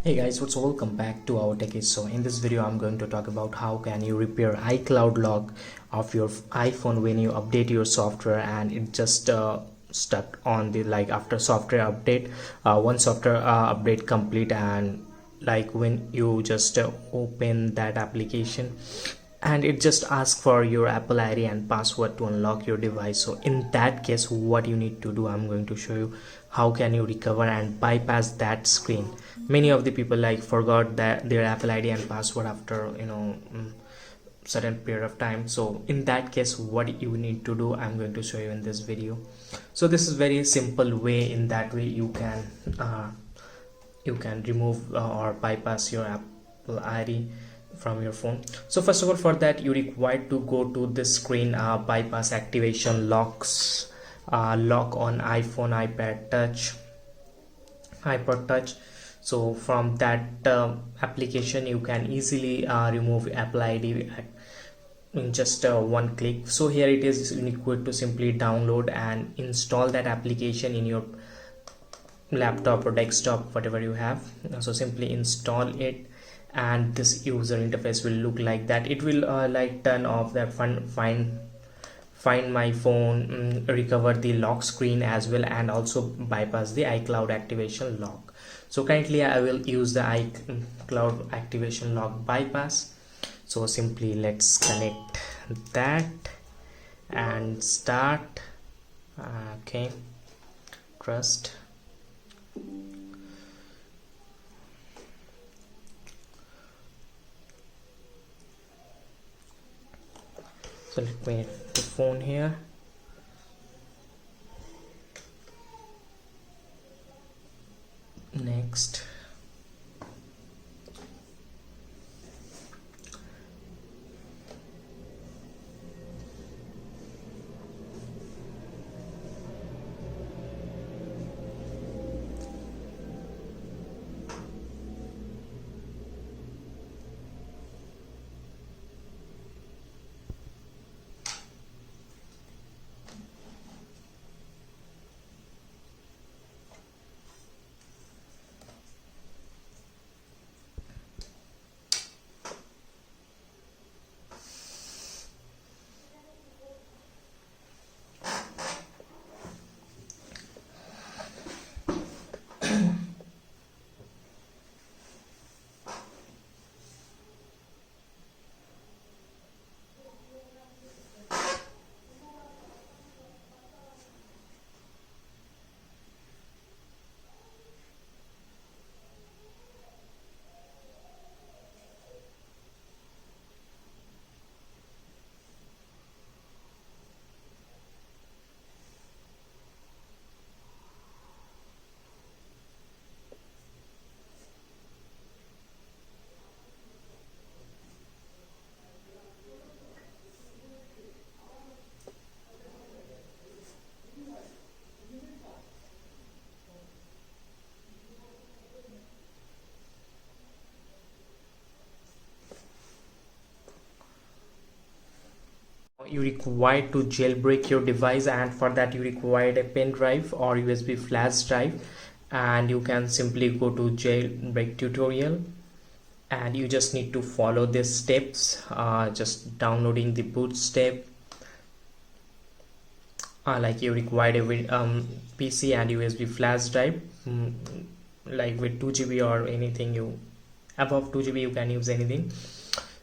Hey guys, what's welcome back to our techies. So in this video I'm going to talk about how can you repair iCloud lock of your iPhone when you update your software and it just stuck on the after software update. One software update complete, and when you just open that application and it just asks for your Apple ID and password to unlock your device. So in that case, what you need to do, I'm going to show you how can you recover and bypass that screen. Many of the people forgot that their Apple ID and password after certain period of time. So in that case, what you need to do, I'm going to show you in this video. So this is very simple way. In that way you can remove or bypass your Apple ID from your phone. So first of all, for that you require to go to this screen, bypass activation locks, lock on iPhone, iPod touch. So from that application you can easily remove Apple ID in just one click. So here it is, you need to simply download and install that application in your laptop or desktop, whatever you have. So simply install it and this user interface will look like that. It will turn off that find my phone, recover the lock screen as well, and also bypass the iCloud activation lock. So currently I will use the iCloud activation lock bypass. So simply let's connect that and start. Okay, trust. So let me hit the phone here. Next. You require to jailbreak your device, and for that you require a pen drive or USB flash drive, and you can simply go to jailbreak tutorial and you just need to follow these steps, just downloading the boot step, you require a PC and USB flash drive, with 2 GB or anything, you above 2 GB you can use anything.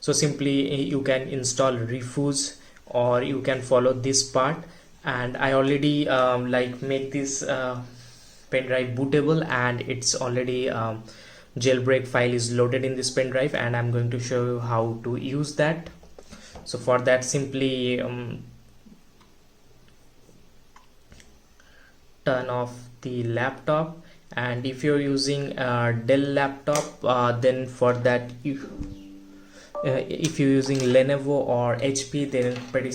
So simply you can install Refuse, or you can follow this part, and I already make this pen drive bootable, and it's already jailbreak file is loaded in this pen drive, and I'm going to show you how to use that. So for that, simply turn off the laptop, and if you're using a Dell laptop, then for that if you're using Lenovo or HP, then pretty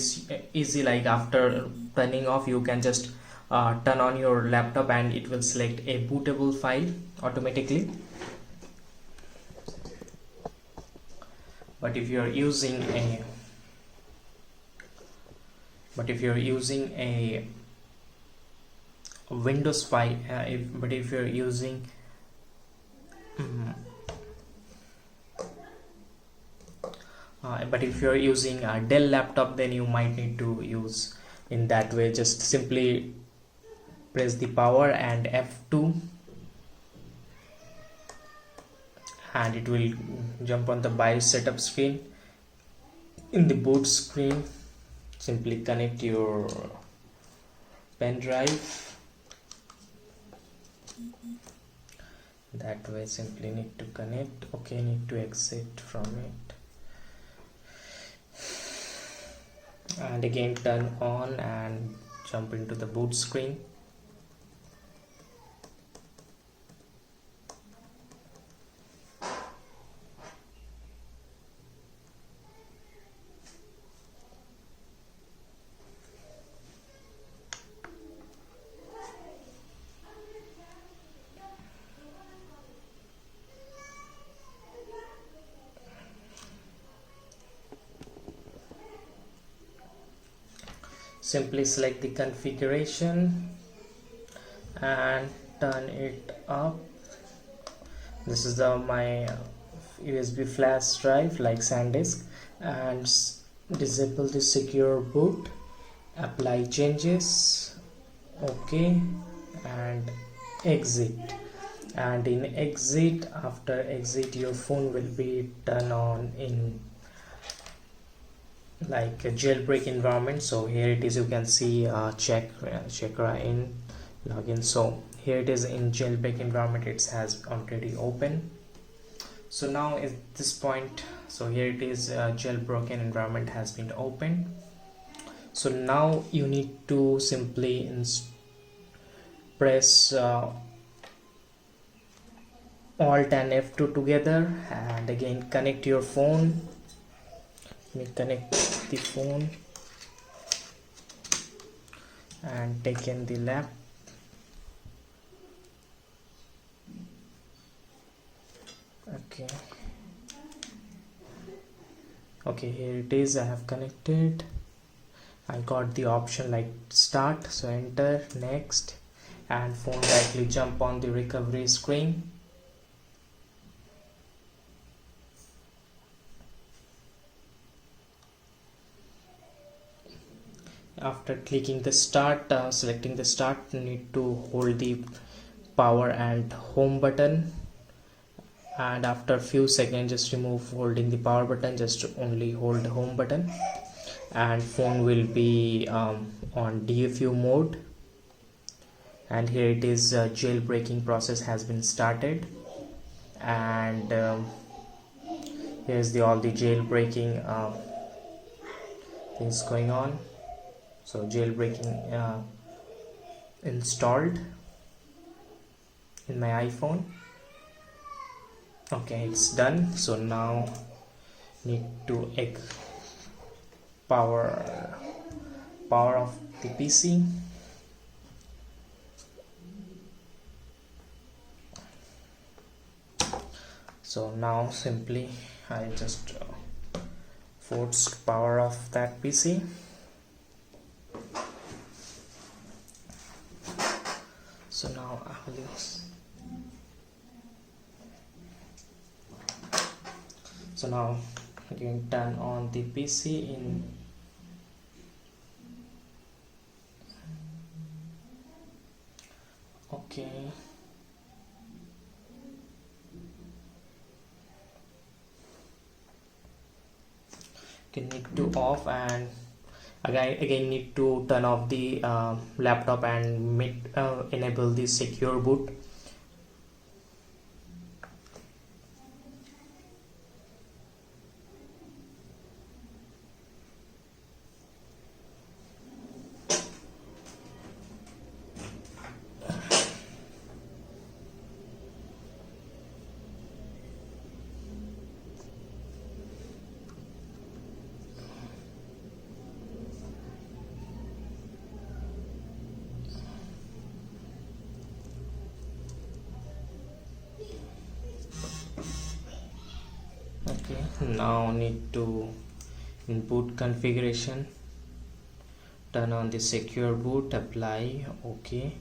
easy. After turning off, you can just turn on your laptop and it will select a bootable file automatically. But if you're using a Windows file, if you're using but if you're using a Dell laptop, then you might need to use in that way. Just simply press the power and F2, and it will jump on the BIOS setup screen. In the boot screen, simply connect your pen drive. That way, simply need to connect. Okay, need to exit from it, and again turn on and jump into the boot screen. Simply select the configuration and turn it up. This is my USB flash drive like SanDisk, and disable the secure boot, apply changes, okay, and exit. And in exit, after exit, your phone will be turned on in like a jailbreak environment. So here it is, you can see checker in login. So here it is in jailbreak environment, it has already open. So now at this point, so here it is, jailbroken environment has been opened. So now you need to simply press Alt and F2 together, and again connect your phone. Connect the phone and take in the lap. Okay, here it is, I have connected. I got the option like start, so enter, next, and phone directly jump on the recovery screen. After clicking the start, selecting the start, you need to hold the power and home button, and after few seconds just remove holding the power button, just only hold the home button, and phone will be on DFU mode. And here it is, jailbreaking process has been started, and here's all the jailbreaking things going on. So jailbreaking installed in my iPhone. Okay, it's done. So now need to power off the PC. So now simply I just forced power off that PC. So now I will use. So now again turn on the PC in okay. Okay, need to off, and again need to turn off the laptop and enable the secure boot. Okay, now need to in boot configuration, turn on the secure boot, apply, okay,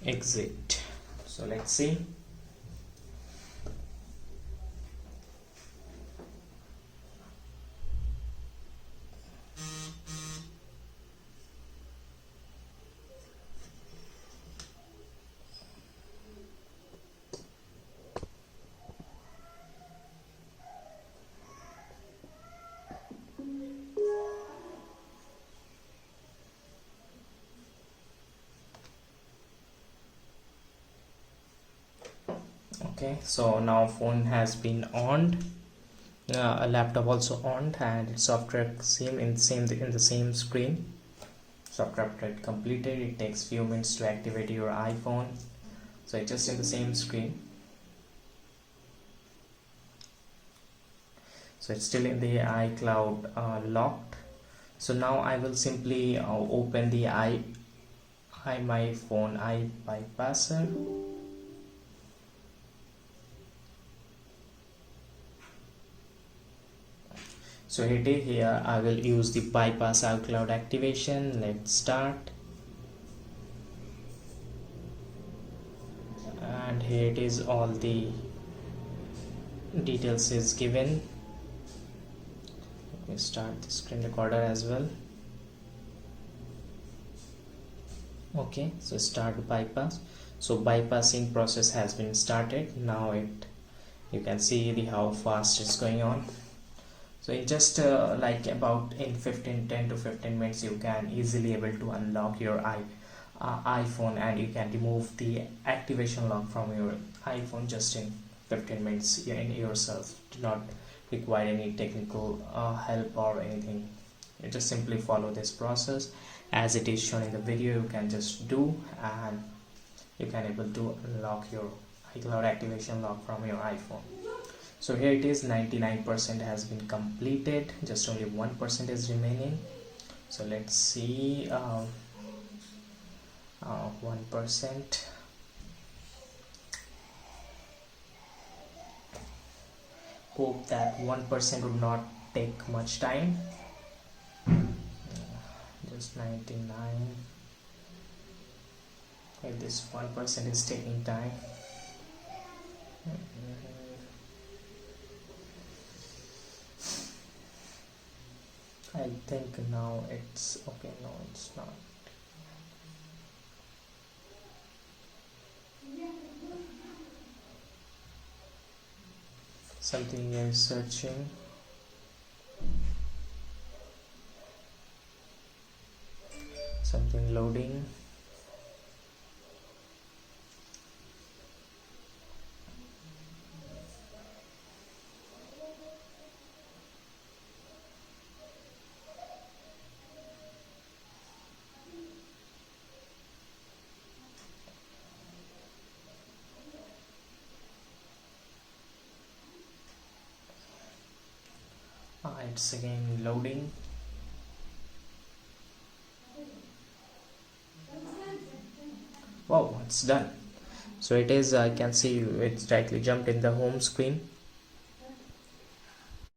exit. So let's see. Okay, so now phone has been on, a laptop also on, and its software same in the same screen. Software update completed. It takes few minutes to activate your iPhone, so it's just in the same screen. So it's still in the iCloud locked. So now I will simply open the iMyFone iBypasser. So here I will use the bypass iCloud activation. Let's start. And here it is, all the details is given. Let me start the screen recorder as well. Okay, so start bypass. So bypassing process has been started. Now you can see how fast it's going on. So in just like about in 10 to 15 minutes you can easily able to unlock your iPhone, and you can remove the activation lock from your iPhone just in 15 minutes in yourself. Do not require any technical help or anything. You just simply follow this process as it is shown in the video. You can just do, and you can able to unlock your iCloud activation lock from your iPhone. So here it is, 99% has been completed, just only 1% is remaining. So let's see, 1%. Hope that 1% would not take much time. Just 99. Okay, this 1% is taking time. I think now it's okay. No, it's not. Something is searching. Something loading. It's again loading. Wow, it's done. So it is, I can see it's directly jumped in the home screen.